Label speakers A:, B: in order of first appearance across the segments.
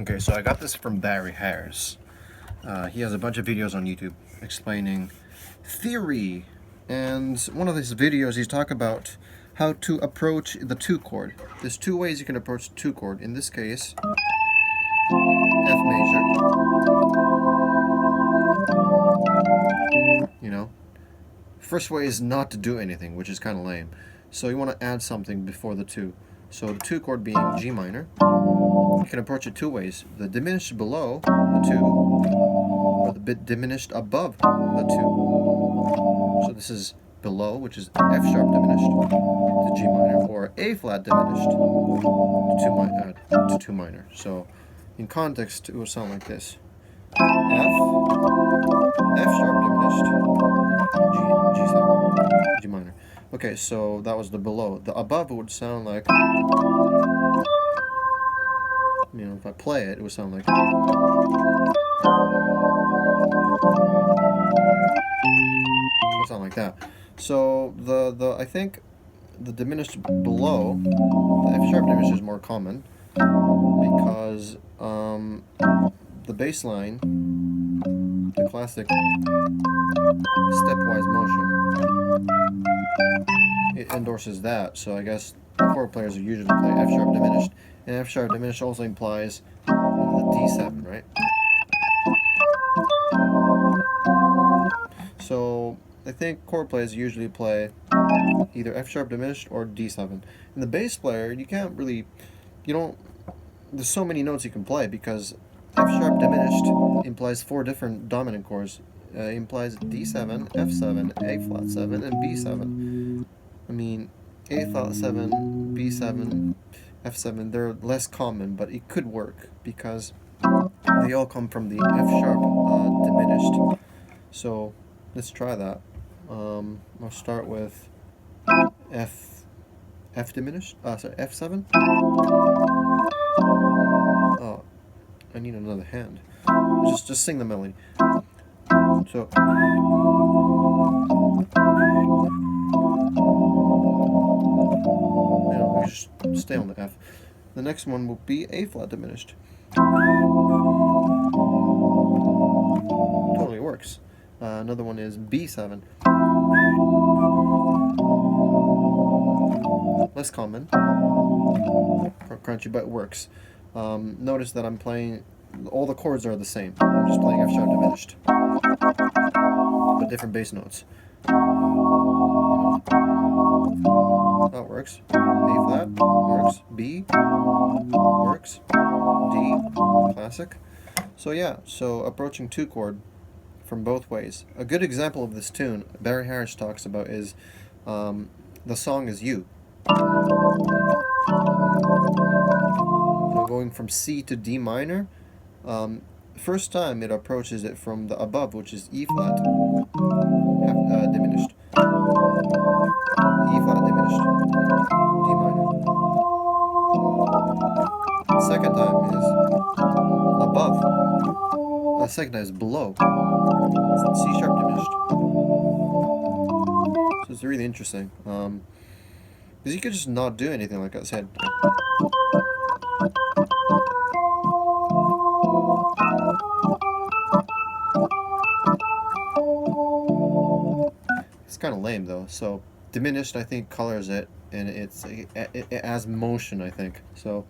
A: Okay, so I got this from Barry Harris. He has a bunch of videos on YouTube explaining theory, and one of his videos he's talking about how to approach the 2 chord. There's 2 ways you can approach the 2 chord. In this case, F major. You know, first way is not to do anything, which is kind of lame. So you want to add something before the 2. So the 2 chord being G minor. You can approach it 2 ways. The diminished below the 2, or the bit diminished above the 2. So this is below, which is F sharp diminished to G minor, or A flat diminished to 2 minor. So in context, it will sound like this: F, F sharp diminished, G7, G minor. Okay, so that was the below. The above would sound like, if I play it, it would sound like. It would sound like that. So I think the diminished below, the F sharp diminished is more common because the bass line, the classic stepwise motion, it endorses that. So I guess chord players are usually play F sharp diminished, and F sharp diminished also implies the D7, right? So I think chord players usually play either F sharp diminished or D7. And the bass player, you can't really, there's so many notes you can play because F sharp diminished implies 4 different dominant chords. It implies D7, F7, A flat 7, and B7. I mean, A flat 7, B7, F7, they're less common, but it could work because they all come from the F sharp diminished. So let's try that. I'll start with F diminished. Sorry, F7. Oh, I need another hand. Just sing the melody. So. We just stay on the F. The next one will be A flat diminished. Totally works. Another one is B7. Less common. Crunchy, but it works. Notice that I'm playing, all the chords are the same. I'm just playing F sharp diminished, but different bass notes. That works. A flat works. B works. D, classic. So yeah, so approaching 2 chord from both ways. A good example of this tune Barry Harris talks about is the song is You. So going from C to D minor, first time it approaches it from the above, which is E flat diminished, E flat diminished, D minor. Second time is above. Second time is below, C sharp diminished. So it's really interesting. Because you could just not do anything, like I said. It's kind of lame though. So diminished, I think, colors it, and it has motion, I think. So.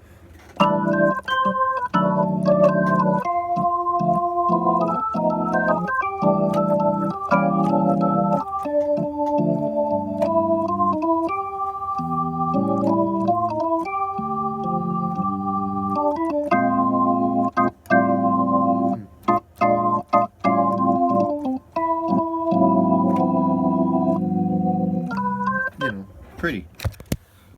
A: Pretty.